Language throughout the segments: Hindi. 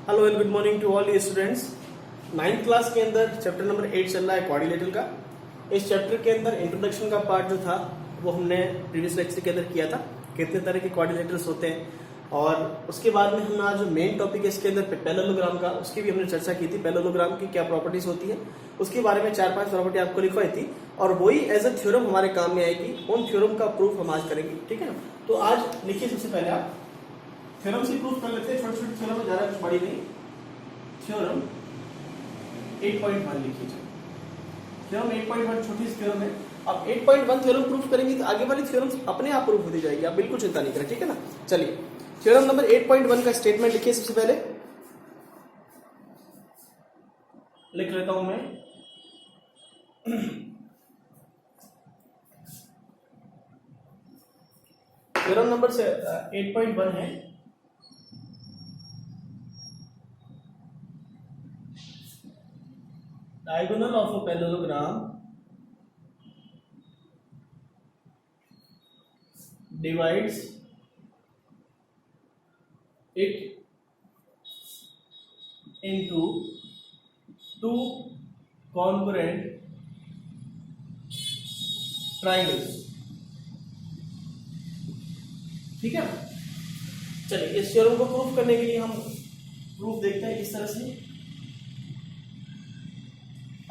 Hello and good morning to all students. 9th class के अंदर चैप्टर नंबर 8 चल रहा है कोऑर्डिनेटर का। इस चैप्टर के अंदर इंट्रोडक्शन का पार्ट जो था वो हमने प्रीवियस लेक्चर के अंदर किया था, कितने तरह के कोऑर्डिनेटर्स होते हैं। और उसके बाद में हमने आज जो मेन टॉपिक है इसके अंदर पैरेललोग्राम का, उसकी भी हमने चर्चा की थी। पैरेललोग्राम की क्या प्रॉपर्टीज होती है उसके बारे में 4-5 प्रॉपर्टी आपको लिखवाई थी और वही एज अ थ्योरम हमारे काम में आएगी। उन थ्योरम का प्रूफ हम आज करेंगे, ठीक है ना। तो आज लिखिए, सबसे पहले आप थ्योरम से प्रूफ कर लेते हैं। छोटे छोटे थ्योरम में ज्यादा कुछ बड़ी नहीं। थ्योरम 8.1 लिखिए। थ्योरम 8.1 छोटी थ्योरम है। अब 8.1 थ्योरम प्रूफ करेंगे तो आगे वाली थ्योरम अपने आप प्रूफ होती जाएगी, आप बिल्कुल चिंता नहीं करें, ठीक है ना। चलिए थ्योरम नंबर 8.1 का स्टेटमेंट लिखिए। सबसे पहले लिख लेता हूं मैं। थ्योरम नंबर 8.1 है, diagonal of a parallelogram divides it into two congruent triangles, ठीक है। चलिए इस थ्योरम को प्रूफ करने के लिए हम प्रूफ देखते हैं इस तरह से।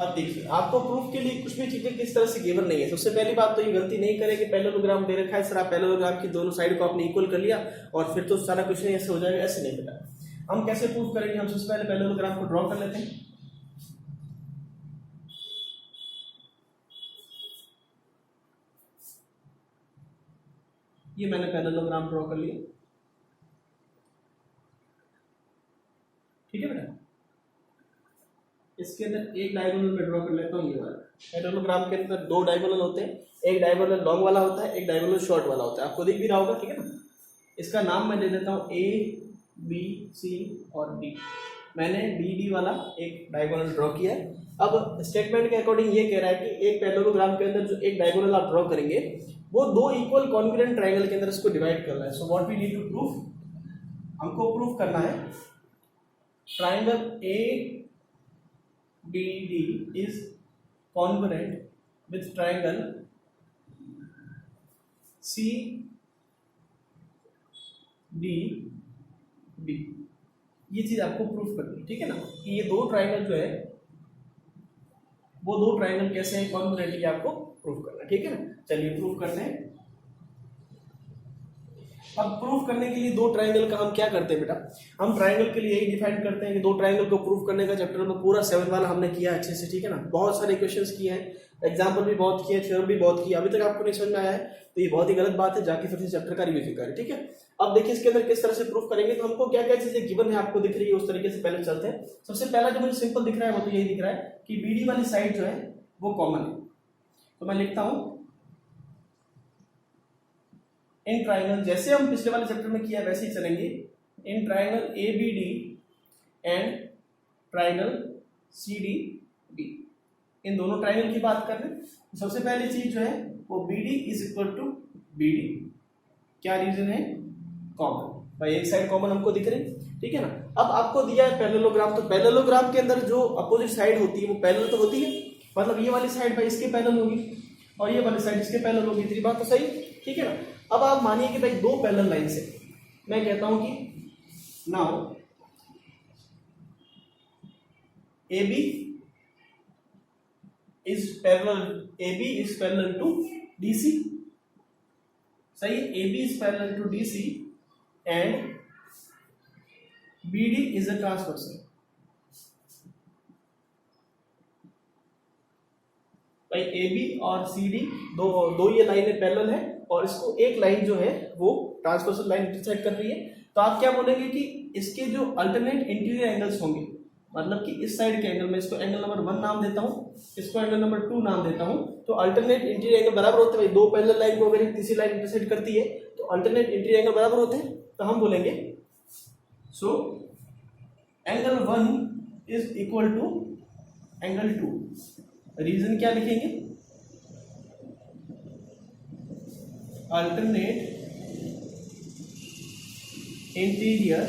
अब देखिए, आपको प्रूफ के लिए कुछ भी चीजें किस तरह से गिवन नहीं है। सबसे पहली बात तो ये गलती नहीं करें कि पैरेललोग्राम दे रखा है सर, आप पैरेललोग्राम की दोनों साइड को आपने इक्वल कर लिया और फिर तो सारा कुछ नहीं ऐसे हो जाएगा, ऐसे नहीं बेटा। हम कैसे प्रूफ करेंगे, हम सबसे पहले पैरेललोग्राम को ड्रॉ कर लेते हैं। ये मैंने पैरेललोग्राम ड्रॉ कर लिया, ठीक है बेटा। इसके अंदर एक डायगोनल में ड्रॉ कर लेता हूँ। ये वाला पैरेललोग्राम के अंदर दो डायगोनल होते हैं, एक डायगोनल लॉन्ग वाला होता है, एक डायगोनल शॉर्ट वाला होता है। आपको दिख भी रहा होगा, ठीक है ना। इसका नाम मैं दे देता हूँ A, B, C और D। मैंने B, D वाला एक डायगोनल ड्रॉ किया है। अब स्टेटमेंट के अकॉर्डिंग ये कह रहा है कि एक पैरेललोग्राम के अंदर जो एक डायगोनल आप ड्रॉ करेंगे वो दो इक्वल कॉन्ग्रुएंट ट्रायंगल के अंदर इसको डिवाइड करना है। So what we need to proof, हमको प्रूफ करना है triangle ABD is congruent with triangle CDB। ये चीज आपको प्रूफ करनी है, ठीक है ना, कि ये दो ट्रायंगल जो है वो दो ट्रायंगल कैसे हैं कॉन्ग्रुएंट, ये आपको प्रूफ करना है, ठीक है ना। चलिए प्रूफ करते हैं। अब प्रूफ करने के लिए दो ट्रायंगल का हम क्या करते हैं बेटा, हम ट्रायंगल के लिए यही डिफाइन करते हैं कि दो ट्रायंगल को प्रूफ करने का चैप्टर में पूरा 7 वाला हमने किया अच्छे से, ठीक है ना। बहुत सारे इक्वेशंस किए हैं, एग्जांपल भी बहुत किए, थ्योरम भी बहुत किया। अभी तक आपको नहीं समझ में आया है तो ये बहुत ही गलत बात है, जाके फिर से चैप्टर का रिवीजन करें, ठीक है। अब देखिए इसके अंदर किस तरह से प्रूफ करेंगे, तो हमको क्या क्या चीजें गिवन है आपको दिख रही है उस तरीके से पहले चलते हैं। सबसे पहला जो मुझे सिंपल दिख रहा है वो तो यही दिख रहा है कि BD वाली साइड जो है वो कॉमन है। तो मैं लिखता हूं इन ट्राइंगल, जैसे हम पिछले वाले चैप्टर में किया वैसे ही चलेंगे। In triangle ABD and triangle CDB, इन दोनों ट्राइंगल की बात कर रहे हैं। तो सबसे पहली चीज जो है वो BD is equal to BD। क्या रीजन है, कॉमन, भाई एक साइड कॉमन हमको दिख रही, ठीक है ना। अब आपको दिया है पैरेललोग्राम, तो पैरेललोग्राम के अंदर जो अपोजिट साइड होती है वो पैरेलल तो होती है, मतलब ये वाली साइड भाई इसके पैरेलल होगी और ये वाली साइड इसके पैरेलल होगी। तेरी बात तो सही, ठीक है ना। अब आप मानिए कि भाई दो पैरेलल लाइन से मैं कहता हूं कि now AB is parallel to DC, सही। AB is parallel to DC and BD is a transversal. भाई AB और CD दो ये लाइनें पैरेलल है और इसको एक लाइन जो है वो ट्रांसवर्सल लाइन इंटरसेक्ट कर रही है। तो आप क्या बोलेंगे कि इसके जो अल्टरनेट इंटीरियर एंगल्स होंगे, मतलब कि इस साइड के एंगल में इसको एंगल नंबर 1 नाम देता हूं, इसको एंगल नंबर 2 नाम देता हूं। तो अल्टरनेट इंटीरियर एंगल बराबर होते हैं भाई, दो पैरेलल लाइन को अगर एक तीसरी लाइन इंटरसेक्ट करती है तो अल्टरनेट इंटीरियर एंगल बराबर होते हैं। तो हम बोलेंगे so angle 1 is equal to angle 2। Reason क्या लिखेंगे, alternate interior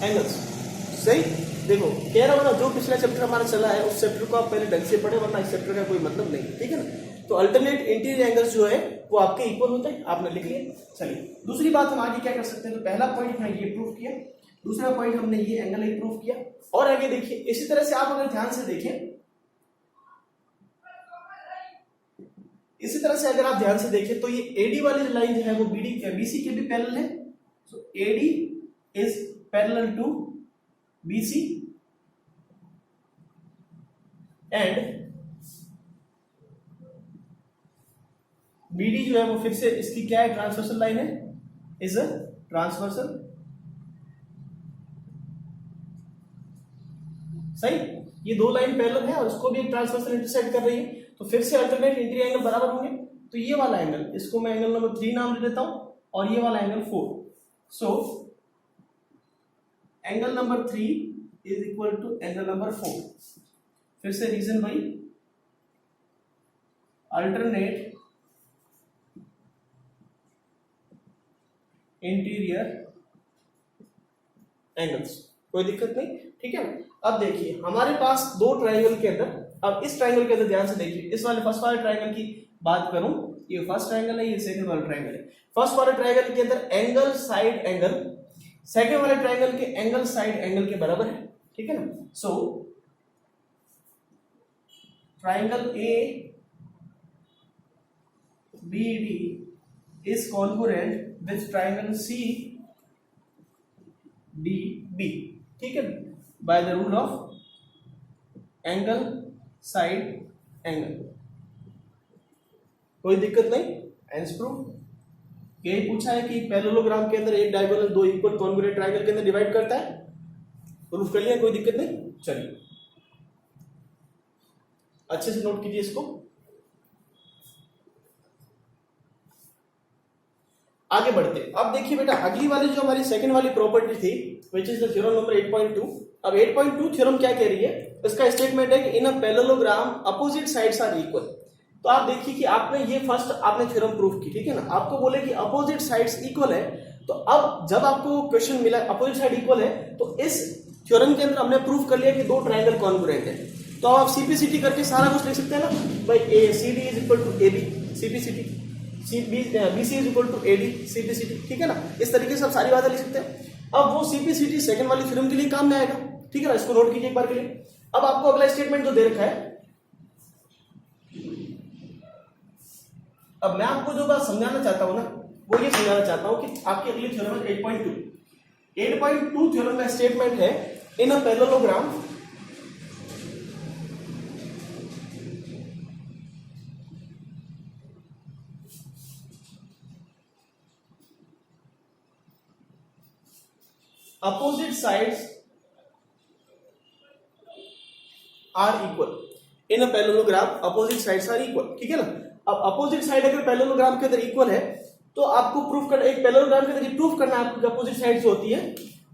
एंगल्स। सही, देखो कह रहा हूं ना, जो पिछला चैप्टर हमारा चला है उस चैप्टर को आप पहले ढंग से पढ़े, वरना इस चैप्टर का कोई मतलब नहीं, ठीक है ना। तो अल्टरनेट इंटीरियर एंगल्स जो है वो आपके इक्वल होते हैं, आपने लिख लिया। चलिए दूसरी बात हम आगे क्या कर सकते हैं, तो पहला पॉइंट हमने ये प्रूव किया, दूसरा पॉइंट हमने ये एंगल ही प्रूव किया। और आगे देखिए, इसी तरह से आप अगर ध्यान से देखें, इसी तरह से अगर आप ध्यान से देखें तो ये एडी वाली लाइन जो है वो बीसी के भी पैरेलल है। So AD is parallel to BC and BD जो है वो फिर से इसकी क्या है, ट्रांसवर्सल लाइन है, इज अ ट्रांसवर्सल। सही, ये दो लाइन पैरेलल है और इसको भी एक ट्रांसवर्सल इंटरसेक्ट कर रही है, तो फिर से अल्टरनेट इंटीरियर एंगल बराबर होंगे। तो ये वाला एंगल, इसको मैं एंगल नंबर 3 नाम दे देता हूं और ये वाला angle 4। So angle number 3 is equal to angle number 4। फिर से रीजन भाई, अल्टरनेट इंटीरियर एंगल्स, कोई दिक्कत नहीं, ठीक है ना। अब देखिए हमारे पास दो ट्राइंगल के अंदर, अब इस ट्राइंगल के अंदर ध्यान से देखिए, इस वाले फर्स्ट वाले ट्राइंगल की बात करूं, ये फर्स्ट ट्राइंगल है, ये सेकंड वाला ट्राइंगल है। फर्स्ट वाले ट्राइंगल के अंदर एंगल साइड एंगल सेकंड वाले ट्राइंगल के एंगल साइड एंगल के बराबर है, ठीक है ना। So triangle A B D is congruent with triangle C D B, ठीक है, by the rule of angle side angle. कोई दिक्कत नहीं, एंस प्रूफ। यही पूछा है कि पैरेललोग्राम के अंदर एक डायगोनल दो इक्वल कॉन्ग्रुएंट ट्राइंगल के अंदर डिवाइड करता है, प्रूफ कर लिया, कोई दिक्कत नहीं। चलिए अच्छे से नोट कीजिए इसको, आगे बढ़ते। अब देखिए बेटा, अगली वाली जो हमारी सेकंड वाली प्रॉपर्टी थी which is the theorem number 8.2। अब 8.2 थ्योरम क्या कह रही है, इसका स्टेटमेंट है कि in a parallelogram opposite sides are equal. तो आप देखिए कि आपने ये फर्स्ट आपने थ्योरम प्रूफ की, ठीक है ना, आपको बोले कि अपोजिट साइड्स इक्वल है। तो अब जब आपको क्वेश्चन मिला अपोजिट साइड इक्वल है, तो इस थ्योरम के अंदर हमने प्रूफ कर लिया कि दो ट्राइंगल कॉन्ग्रुएंट है। तो आप सीपीसीटी करके सारा कुछ लिख सकते हैं ना भाई, A C D is equal to A B CPCT, BC is equal to AD CPCT, ठीक है ना। इस तरीके से आप सारी बातें लिख सकते हैं। अब वो सीपीसीटी सेकंड वाली थ्योरम के लिए काम में आएगा, ठीक है ना, इसको नोट कीजिए एक बार के लिए। अब आपको अगला स्टेटमेंट जो दे रखा है, अब मैं आपको जो बात समझाना चाहता हूं ना, वो ये समझाना चाहता हूं कि आपकी अगली थ्योरम है 8.2 थ्योरम का स्टेटमेंट है in a parallelogram opposite sides are equal in a parallelogram, opposite sides are equal, ठीक है ना। अब अपोजिट साइड अगर पैरेललोग्राम के अंदर इक्वल है तो आपको प्रूफ करना, एक पैरेललोग्राम के अंदर प्रूफ करना है आपको, अपोजिट साइड जो होती है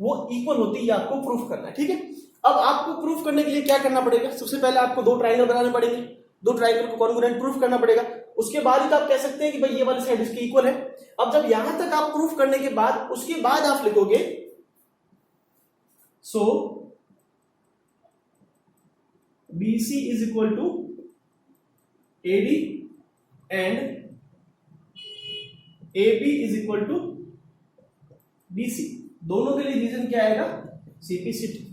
वो इक्वल होती है, ये आपको प्रूफ करना है, ठीक है। अब आपको प्रूफ करने के लिए क्या करना पड़ेगा, सबसे पहले आपको दो ट्राइंगल बनाने पड़ेंगे, दो ट्राइंगल को कॉन्ग्रुएंट प्रूफ करना पड़ेगा, उसके बाद ही तो आप कह सकते हैं कि भाई ये वाली साइड इसकी इक्वल है। अब जब यहां तक आप प्रूफ करने के बाद, उसके बाद आप लिखोगे so BC is equal to AD and AB is equal to BC, दोनों के लिए रीजन क्या आएगा, सीपीसीटी,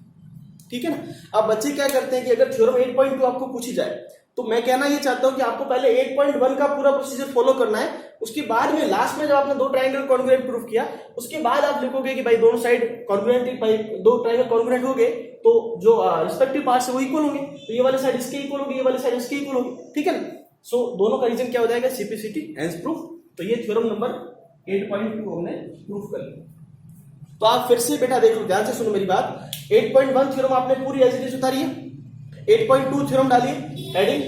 ठीक है ना। अब बच्चे क्या करते हैं कि अगर थ्योरम 8.2 आपको पूछी जाए तो मैं कहना ये चाहता हूं कि आपको पहले 8.1 का पूरा प्रोसीजर फॉलो करना है, उसके बाद में लास्ट में जब आपने दो ट्राइंगल कॉन्ग्रुएंट प्रूफ किया उसके बाद आप लिखोगे कि भाई दोनों साइड कॉन्ग्रुएंट, भाई दो ट्राइंगल कॉन्ग्रुएंट हो गए तो जो रिस्पेक्टिव पार्ट्स है वो इक्वल होंगे, तो ये वाले साइड इसके इक्वल होगी, ये वाले साइड इसके इक्वल होगी, ठीक है ना। सो दोनों का रीजन क्या हो जाएगा, सीपीसीटी, हेंस प्रूफ। तो ये थ्योरम नंबर 8.2 हमने प्रूफ कर लिया। तो आप फिर से बेटा देख लो, ध्यान से सुनो मेरी बात। 8.1 थ्योरम आपने पूरी एज इट इज उतारी है, 8.2 थ्योरम डालिए, एडिंग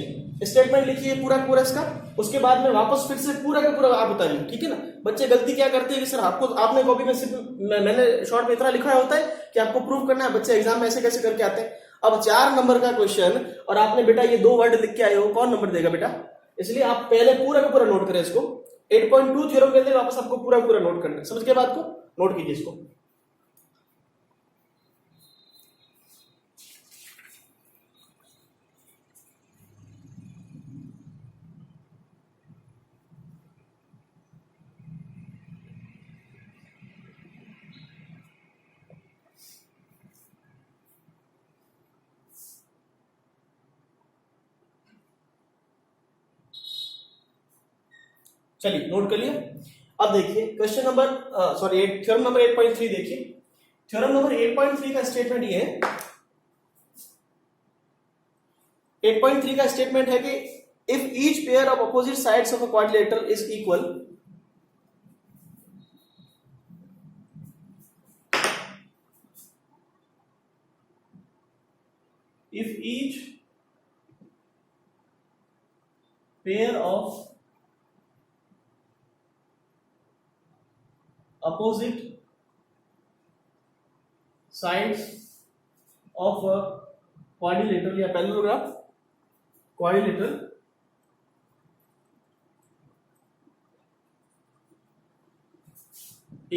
स्टेटमेंट लिखिए पूरा पूरा इसका, उसके बाद में वापस फिर से पूरा का पूरा आप उतारिए, ठीक है ना। बच्चे गलती क्या करते हैं कि सर आपको, आपने कॉपी में सिर्फ मैंने शॉर्ट में इतना लिखा होता है कि आपको प्रूफ करना है, बच्चे एग्जाम में ऐसे कैसे करके आते हैं। अब 4 नंबर का क्वेश्चन और आपने बेटा ये 2 वर्ड लिख के आए हो, कौन नंबर देगा बेटा, इसलिए आप पहले पूरा का पूरा नोट करें इसको। 8.2 थ्योरम के अंदर वापस आपको पूरा पूरा नोट करना है, समझ के बात को नोट कीजिए इसको। चलिए नोट कर लिया। अब देखिए क्वेश्चन नंबर थ्योरम नंबर 8.3 देखिए। थ्योरम नंबर 8.3 का स्टेटमेंट ये है, 8.3 का स्टेटमेंट है कि if each pair of opposite sides of a quadrilateral is equal, if each pair of opposite sides of a quadrilateral या parallelogram quadrilateral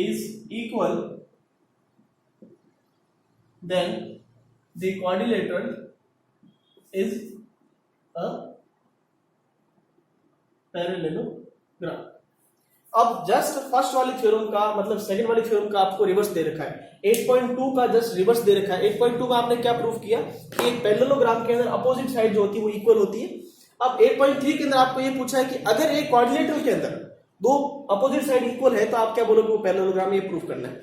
is equal, then the quadrilateral is a parallelogram। अब जस्ट फर्स्ट वाली थ्योरम का मतलब सेकंड वाली थ्योरम का आपको रिवर्स दे रखा है। 8.2 का जस्ट रिवर्स दे रखा है। 8.2 में आपने क्या प्रूफ किया कि एक पैरेललोग्राम के अंदर अपोजिट साइड जो होती है वो इक्वल होती है। अब 8.3 के अंदर आपको ये पूछा है कि अगर एक क्वाड्रिलेटरल के अंदर दो अपोजिट साइड इक्वल है तो आप क्या बोलोगे, वो पैरेललोग्राम, ये प्रूफ करना है।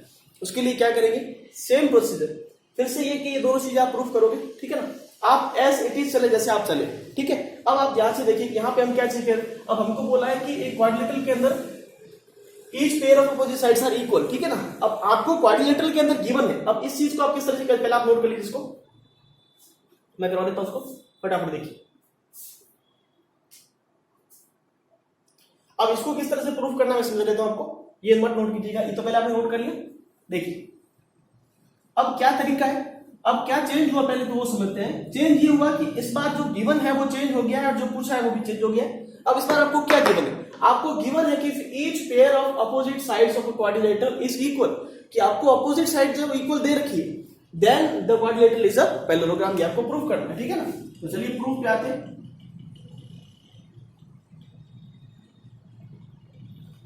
उसके लिए क्या करेंगे, सेम प्रोसीजर, फिर से ये कि ये दोनों चीजें आप प्रूफ करोगे, ठीक है ना। आप एज इट इज चले जैसे आप चले, ठीक है। अब आप ध्यान से देखिए कि यहाँ पे हम क्या चीज करें। अब हमको बोला है कि एक क्वाड्रिलेटरल के अंदर each pair of opposite sides are equal, ठीक है ना। अब आपको क्वाड्रिलेटरल के अंदर गिवन है। अब इस चीज को आप किस तरह से करें, पहले आप नोट कर लीजिए इसको, मैं करवा देता हूं उसको, फटाफट देखिए। अब इसको किस तरह से प्रूफ करना मैं समझा देता हूं आपको, ये मत नोट कीजिएगा, ये तो पहले आपने नोट कर लिया। देखिए अब क्या तरीका है, अब क्या चेंज हुआ पहले तो वो समझते हैं। चेंज ये हुआ कि इस बार जो गिवन है वो चेंज हो गया है और जो पूछा है वो भी चेंज हो गया है। अब इस बार आपको क्या गिवन है, आपको गिवन है कि each pair of opposite sides of a quadrilateral is equal, कि आपको अपोजिट साइड जो इक्वल दे रखी है, then the quadrilateral is a parallelogram. ये आपको प्रूफ करना है, ठीक है ना। तो चलिए प्रूफ पे आते हैं।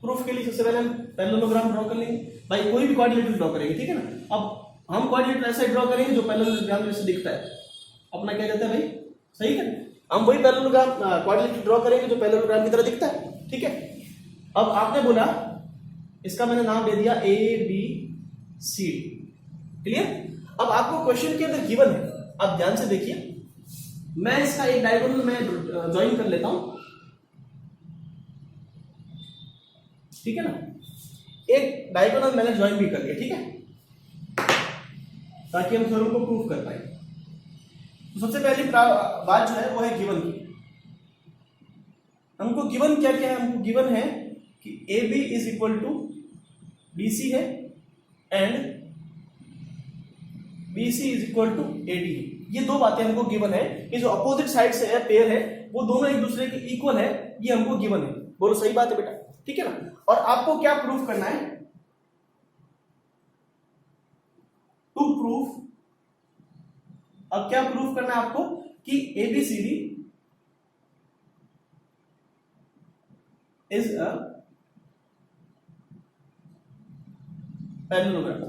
प्रूफ के लिए सबसे पहले हम पैरेललोग्राम ड्रॉ कर लेंगे। भाई कोई भी क्वाड्रिलेटरल ड्रॉ करेंगे, ठीक है ना। अब हम क्वाड्रिलेटरल ऐसे ड्रॉ करेंगे जो पैरेललोग्राम जैसे दिखता है। अपना क्या कहता है भाई, सही है, हम वही पैरेललोग्राम क्वाड्रिलेटरल ड्रॉ करेंगे जो पैरेललोग्राम की तरह दिखता है, ठीक है। अब आपने बोला, इसका मैंने नाम दे दिया ए बी सी, क्लियर। अब आपको क्वेश्चन के अंदर गिवन है, अब ध्यान से देखिए, मैं इसका एक डायगोनल में ज्वाइन कर लेता हूं, ठीक है ना। एक डायगोनल मैंने ज्वाइन भी कर लिया, ठीक है, ताकि हम थ्योरम को प्रूफ कर पाए। तो सबसे पहली बात जो है वो है गिवन की। हमको गिवन क्या क्या है, हमको गिवन है कि A B is equal to B C है and B C is equal to A D है। ये दो बातें हमको गिवन है कि जो अपोजिट साइड से है पेयर है वो दोनों एक दूसरे के इक्वल है, ये हमको गिवन है। बोलो सही बात है बेटा, ठीक है ना। और आपको क्या प्रूफ करना है, टू प्रूफ, अब क्या प्रूफ करना है आपको कि एबीसीडी इज अ पैरेललोग्राम।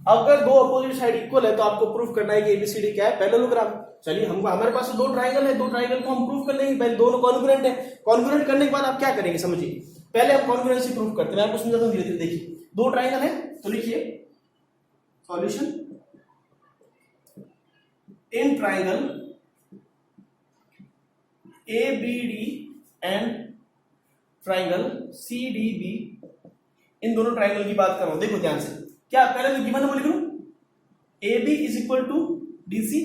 अगर दो अपोजिट साइड इक्वल है तो आपको प्रूफ करना है कि एबीसीडी क्या है, पैरेललोग्राम। चलिए हमको, हमारे पास दो ट्राइंगल है, दो ट्राइंगल को हम प्रूफ कर लेंगे। पहले दोनों कॉन्ग्रुएंट है, कॉन्ग्रुएंट करने के बाद आप क्या करेंगे समझिए। पहले हम कॉन्ग्रुएंसी प्रूफ करते हैं, मैं आपको समझाता हूं धीरे धीरे। देखिए दो ट्राइंगल है तो लिखिए solution in triangle ABD and triangle CDB, इन दोनों ट्राइंगल की बात कर रहा हूं। देखो ध्यान से, क्या पहले तो गिवन है वो लिख लूं, AB is equal to DC,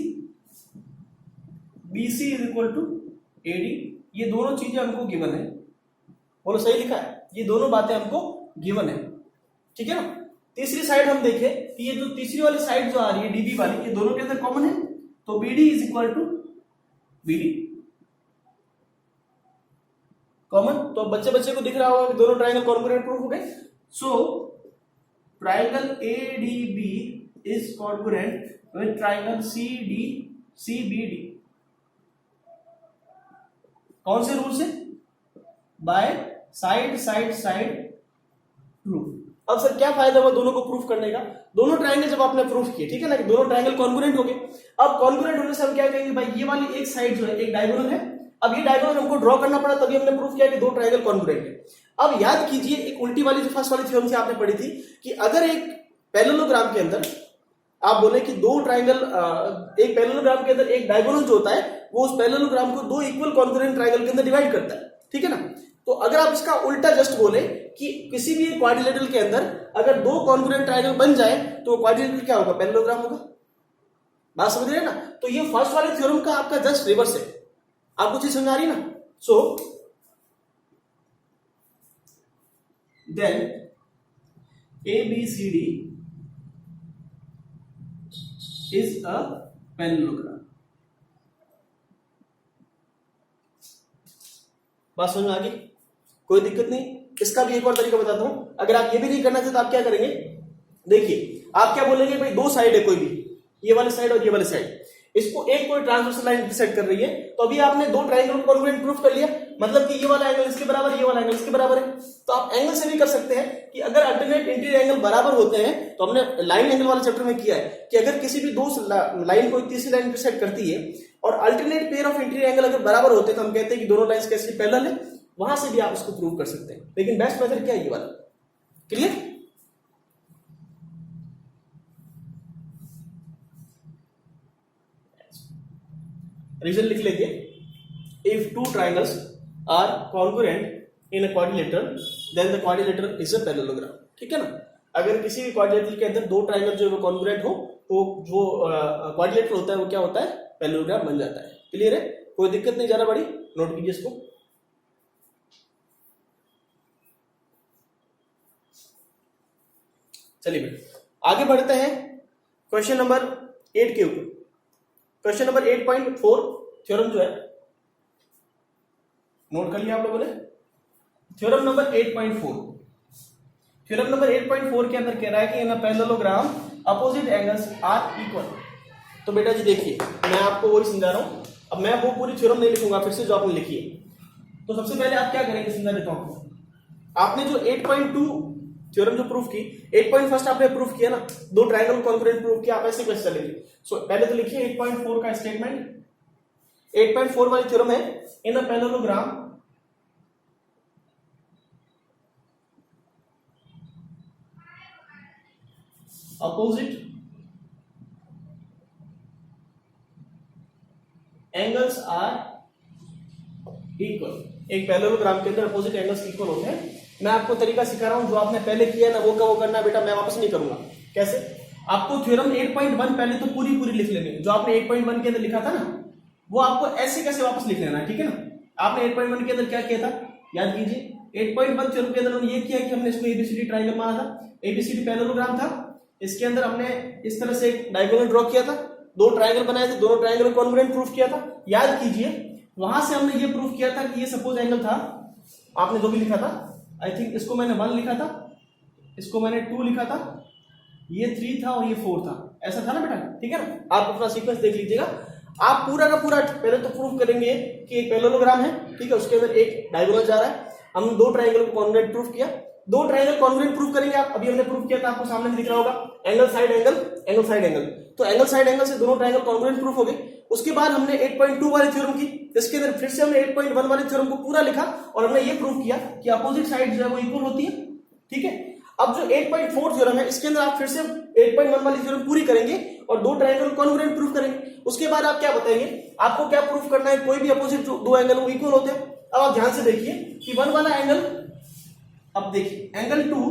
BC is equal to AD। ये दोनों चीजें हमको गिवन है, बोलो सही लिखा है, ये दोनों बातें हमको गिवन है, ठीक है ना। तीसरी साइड हम देखें कि ये जो तीसरी वाली साइड जो आ रही है DB वाली, ये दोनों के अंदर कॉमन है, तो BD is equal to BD common. तो बच्चे बच्चे को दिख रहा होगा कि दोनों ट्राइंगल कॉन्ग्रुएंट प्रूफ हो गए। So triangle ADB is congruent with triangle CBD। कौन से रूल से, by side side side rule. अब सर क्या फायदा हुआ दोनों को प्रूफ करने का, दोनों ट्राइंगल जब आपने प्रूफ किए, ठीक है ना, कि दोनों ट्राइंगल कॉन्ग्रुएंट हो गए। अब कॉन्ग्रुएंट होने से हम क्या कहेंगे, भाई ये वाली एक साइड जो है एक डायगोनल है। अब ये डायगोनल हमको ड्रॉ करना पड़ा, तभी हमने प्रूफ किया कि दो ट्राइंगल कॉन्ग्रुएंट है। अब याद कीजिए एक उल्टी वाली जो फर्स्ट वाली थ्योरम थी आपने पढ़ी थी कि अगर एक पैरेललोग्राम के अंदर आप बोले कि दो ट्राइंगल, एक पैरेललोग्राम के अंदर एक डायगोनल जो होता है वो उस पैरेललोग्राम को दो इक्वल कॉन्ग्रुएंट ट्राइंगल के अंदर डिवाइड करता है, ठीक है ना। तो अगर आप इसका उल्टा जस्ट बोले कि किसी भी क्वाड्रिलेटरल के अंदर अगर दो कॉन्ग्रुएंट ट्राइंगल बन जाए तो क्वाड्रिलेटरल क्या होगा, पैरेललोग्राम होगा। बात समझ रहे हैं ना। तो ये फर्स्ट वाले थ्योरम का आपका जस्ट रिवर्स है। आपको चीज समझ आ रही ना। So then ABCD is a parallelogram. बात समझ में आ गई, कोई दिक्कत नहीं। इसका भी एक और तरीका बताता हूं। अगर आप ये भी नहीं करना चाहते तो आप क्या करेंगे, देखिए आप क्या बोलेंगे, भाई दो साइड है कोई भी, ये वाली साइड और ये वाली साइड, इसको एक कोई ट्रांसवर्सल लाइन इंटरसेक्ट कर रही है, तो अभी आपने दो ट्राइंगल को कॉन्ग्रुएंट प्रूफ कर लिया, मतलब कि ये वाला एंगल इसके बराबर, ये वाला एंगल इसके बराबर है। तो आप एंगल से भी कर सकते हैं कि अगर अल्टरनेट इंटीरियर एंगल बराबर होते हैं, तो हमने लाइन एंगल वाले चैप्टर में किया है कि अगर किसी भी दो लाइन को तीसरी लाइन इंटरसेक्ट करती है और alternate pair of interior angle अगर बराबर होते हैं तो हम कहते हैं कि दोनों लाइंस कैसे पैरेलल है। वहां से भी आप इसको प्रूव कर सकते हैं, लेकिन बेस्ट मेथड क्या है, ये वाला। क्लियर। रीजन लिख लीजिए, if two triangles are congruent in a quadrilateral then the quadrilateral is a parallelogram, ठीक है ना। अगर किसी भी क्वाड्रिलेटरल के अंदर दो ट्राइंगल जो है कॉन्ग्रुएंट हो तो जो क्वाड्रिलेटरल होता है वो क्या होता है, पैरेललोग्राम बन जाता है। क्लियर है, कोई दिक्कत नहीं, ज्यादा बड़ी नोट कीजिए इसको। चलिए आगे बढ़ते हैं क्वेश्चन नंबर 8 के ऊपर। क्वेश्चन नंबर 8.4 थ्योरम जो है नोट कर लिया आप लोगों ने। थ्योरम नंबर 8.4, थ्योरम नंबर 8.4 के अंदर कह रहा है कि in a parallelogram opposite angles are equal. तो बेटा जी देखिए, मैं आपको वही समझा रहा हूं। अब मैं वो पूरी थ्योरम नहीं लिखूंगा, फिर से जो आपने लिखी है। तो सबसे पहले आप क्या करेंगे, समझा देता हूं आपको। आपने जो 8.2 थ्योरम जो प्रूफ की, 8.1 आपने प्रूफ किया ना, दो ट्रायंगल कॉन्ग्रुएंट प्रूफ किया, आप ऐसे कैसे चलेंगे। सो पहले तो लिखिए 8.4 का स्टेटमेंट। 8.4 वाली थ्योरम है, in a parallelogram opposite angles are equal. एक पैरेललोग्राम के अंदर अपोजिट एंगल्स इक्वल होते हैं। मैं आपको तरीका सिखा रहा हूं, जो आपने पहले किया ना वो का वो करना बेटा, मैं वापस नहीं करूंगा। कैसे, आपको थ्योरम 8.1 पहले तो पूरी पूरी लिख लेनी है, जो आपने 8.1 के अंदर लिखा था ना वो आपको ऐसे कैसे वापस लिख लेना है, ठीक है ना। आपने 8.1 के अंदर क्या किया था, याद कीजिए। 8.1 थ्योरम के अंदर हमने ये किया कि हमने इसको एबीसीडी ट्रायंगल माना था, एबीसीडी पैरेललोग्राम था। इसके अंदर हमने इस तरह से एक डायगोनल ड्रॉ किया था, दो ट्रायंगल बनाए थे, दोनों ट्रायंगल कॉन्ग्रुएंट प्रूफ किया था। याद कीजिए, वहां से हमने ये प्रूफ किया था कि ये सपोज एंगल था, आपने जो भी लिखा था, आई थिंक इसको मैंने 1 लिखा था, इसको मैंने 2 लिखा था, ये 3 था और ये 4 था, ऐसा था ना बेटा, ठीक है ना। आप अपना सीक्वेंस देख लीजिएगा। आप पूरा का पूरा पहले तो प्रूफ करेंगे कि एक पैरेललोग्राम है, ठीक है, उसके अंदर एक डायगोनल जा रहा है। हम दो ट्रायंगल को कॉन्ग्रुएंट प्रूफ किया, दो ट्रायंगल कॉन्ग्रुएंट प्रूफ करेंगे। आप अभी हमने प्रूफ किया था, आपको सामने में दिख रहा होगा, angle side angle, angle side angle. तो एंगल साइड एंगल से दोनों ट्रायंगल कॉन्ग्रुएंट प्रूफ हो गए। उसके बाद हमने 8.2 वाली थ्योरम की, इसके अंदर फिर से हमने 8.1 वाली थ्योरम को पूरा लिखा और हमने ये प्रूफ किया कि अपोजिट साइड जो है वो इक्वल होती है, ठीक है। अब जो 8.4 थ्योरम है, इसके अंदर आप फिर से 8.1 वाली थ्योरम पूरी करेंगे और दो ट्रायंगल कॉन्ग्रुएंट प्रूफ करेंगे। उसके बाद आप क्या बताएंगे, आपको क्या प्रूफ करना है, कोई भी अपोजिट जो दो एंगल वो इक्वल होते हैं। अब आप ध्यान से देखिए कि 1 वाला एंगल, अब देखिए angle 2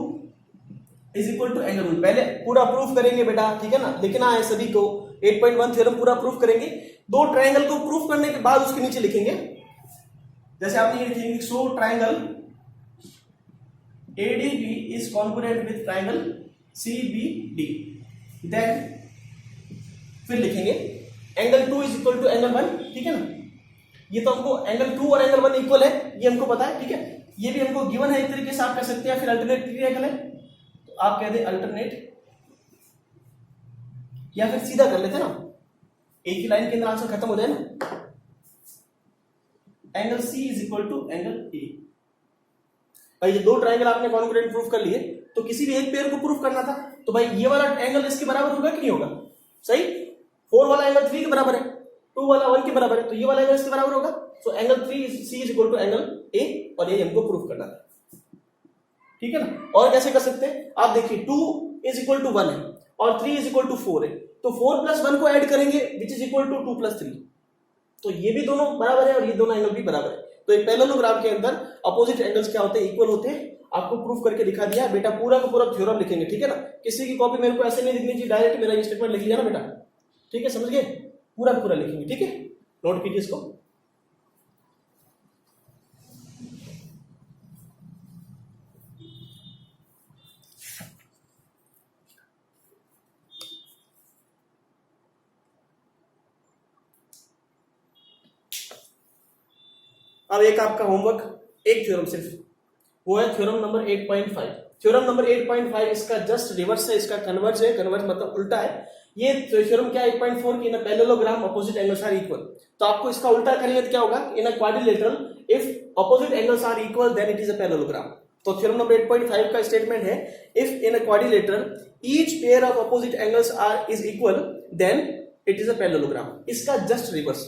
is equal to angle 1। पहले पूरा प्रूफ करेंगे बेटा, ठीक है ना, लिखना है सभी को। 8.1 थ्योरम पूरा प्रूफ करेंगे, दो ट्रायंगल को प्रूफ करने के बाद उसके नीचे लिखेंगे, जैसे आपने ये लिखेंगे, so triangle ADB is congruent with triangle CBD। Then फिर लिखेंगे angle 2 is equal to angle 1, ठीक है ना। ये तो हमको एंगल 2 और एंगल 1 इक्वल है, ये हमको पता है, ठीक है। ये भी हमको गिवन है, एक तरीके से आप कह सकते हैं। फिर अल्टरनेट ट्रायंगल है, तो आप कह दे अल्टरनेट, या फिर सीधा कर लेते ना, एक ही लाइन के अंदर आंसर खत्म हो जाए ना। Angle C is equal to angle A। भाई ये दो ट्रायंगल आपने कॉन्ग्रुएंट प्रूफ कर लिए, तो किसी भी एक पेयर को प्रूफ करना था, तो भाई ये वाला एंगल इसके बराबर होगा कि नहीं होगा, सही। 4 वाला एंगल 3 के बराबर है, 2 वाला 1 के बराबर है, तो ये वाला एंगल इसके बराबर होगा। So angle 3 C is equal to angle A, और ये हमको प्रूफ करना था। ठीक है ना। और कैसे कर सकते हैं, आप देखिए 2 इज इक्वल टू 1 है और 3 इज इक्वल टू 4 है, तो 4 प्लस 1 को ऐड करेंगे which is equal to 2 plus 3, तो ये भी दोनों बराबर है और ये दोनों एंगल भी बराबर है। तो एक पैरेललोग्राम के अंदर अपोजिट एंगल्स क्या होते हैं, इक्वल होते हैं। आपको प्रूफ करके दिखा दिया बेटा, पूरा का पूरा थ्योरम लिखेंगे, ठीक है ना। किसी की कॉपी मेरे को ऐसे नहीं लिखनी चाहिए, डायरेक्ट मेरा ये स्टेटमेंट लिख लिया ना बेटा, ठीक है, समझ गए, पूरा का पूरा लिखेंगे, ठीक है, नोट कीजिए इसको। अब एक आपका होमवर्क, एक थ्योरम सिर्फ, वो है थ्योरम नंबर 8.5। थ्योरम नंबर 8.5 इसका जस्ट रिवर्स है, इसका कन्वर्ज है, कन्वर्ज मतलब उल्टा है। ये थ्योरम क्या है 8.4 की, in parallelogram opposite angles are equal, तो आपको इसका उल्टा करेंगे तो क्या होगा, in a quadrilateral if opposite angles are equal then it is a parallelogram. तो थ्योरम नंबर 8.5 का स्टेटमेंट है, if in a quadrilateral each pair of opposite angles are is equal then it is a parallelogram. इसका जस्ट रिवर्स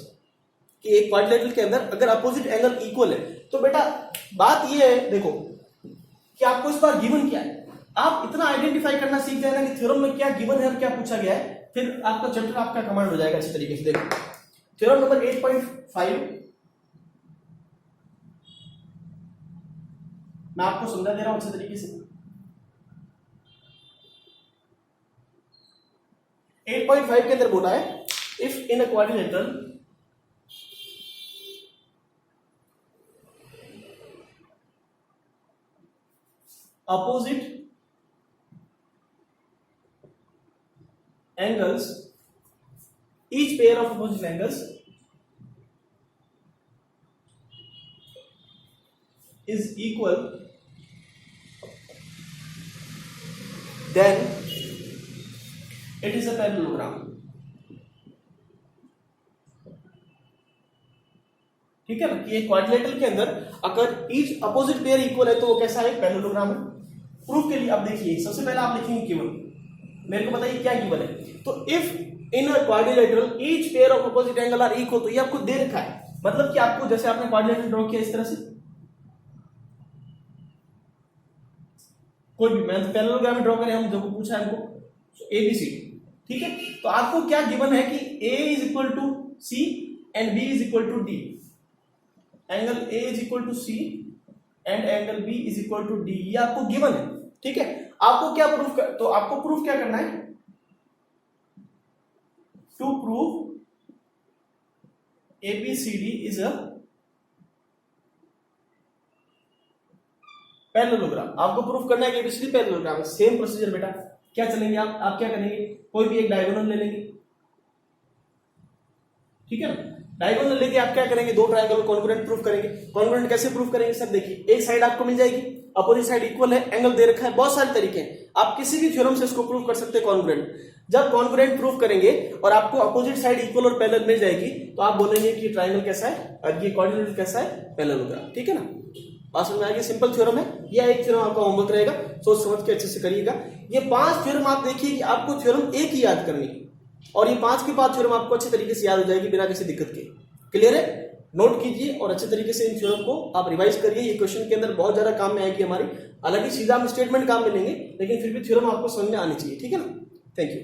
कि एक क्वाड्रिलेटरल के अंदर अगर अपोजिट एंगल इक्वल है, तो बेटा बात ये है देखो कि आपको इस बार गिवन क्या है, आप इतना आइडेंटिफाई करना सीख जाए ना कि थ्योरम में क्या गिवन है और क्या पूछा गया है, फिर आपका चैप्टर आपका कमांड हो जाएगा अच्छी तरीके से। देखो थ्योरम नंबर 8.5 मैं आपको समझा दे रहा हूं अच्छे तरीके से। 8.5 के अंदर बोला है, if in a quadrilateral opposite angles, each pair of opposite angles is equal, then it is a parallelogram। ठीक है ना, कि एक क्वाड्रिलेटरल के अंदर अगर ईच अपोजिट पेयर इक्वल है तो वो कैसा है, पैरेललोग्राम है। प्रूफ के लिए अब देखिए, सबसे पहले आप लिखेंगे गिवन, मेरे को बताइए क्या गिवन है, तो if in a quadrilateral each pair of opposite angle are equal, तो ये आपको दे रखा है, मतलब कि आपको जैसे आपने क्वाड्रिलेटरल ड्रॉ किया इस तरह से, कोई भी मैं पैरेललोग्राम में ड्रॉ करें हम, जो पूछा है हमको एबीसी, ठीक है, तो आपको क्या गिवन है कि A is equal to C and B is equal to D, angle A is equal to C and angle B is equal to D, ये आपको गिवन है, ठीक है। आपको क्या प्रूफ तो आपको प्रूफ क्या करना है, to prove ABCD is a parallelogram. आपको प्रूफ करना है कि एबीसीडी पैरेललोग्राम। सेम प्रोसीजर बेटा, क्या चलेंगे आप क्या करेंगे, कोई भी एक डायगोनल ले लेंगे, ठीक है ना, डायगोनल लेके आप क्या करेंगे, दो ट्रायंगल कॉन्ग्रुएंट प्रूफ करेंगे। कॉन्ग्रुएंट कैसे प्रूफ करेंगे सर, देखिए एक साइड आपको मिल जाएगी, अपोजिट साइड इक्वल है, एंगल दे रखा है, बहुत सारे तरीके हैं, आप किसी भी थ्योरम से इसको प्रूफ कर सकते हैं कॉन्ग्रुएंट। जब कॉन्ग्रुएंट प्रूफ करेंगे और आपको अपोजिट साइड इक्वल और पैरेलल मिल जाएगी, तो आप बोलेंगे कि ट्रायंगल कैसा है और ये क्वाड्रिलेटरल कैसा है, पैरेललोग्राम, ठीक है ना। बात समझ में आएगी, सिंपल थ्योरम है, यह एक थ्योरम आपका होमवर्क रहेगा, सोच समझ के अच्छे से करिएगा। ये 5 थ्योरम आप देखिए कि आपको थ्योरम एक ही याद करनी है, और ये 5 के 5 थ्योरम आपको अच्छे तरीके से याद हो जाएगी बिना किसी दिक्कत के। क्लियर है, नोट कीजिए और अच्छे तरीके से इन थ्योरम को आप रिवाइज करिए, ये क्वेश्चन के अंदर बहुत ज्यादा काम में आएगी हमारी। हालांकि सीधा हम स्टेटमेंट काम में लेंगे, लेकिन फिर भी थ्योरम आपको समझ में आनी चाहिए, ठीक है ना। Thank you.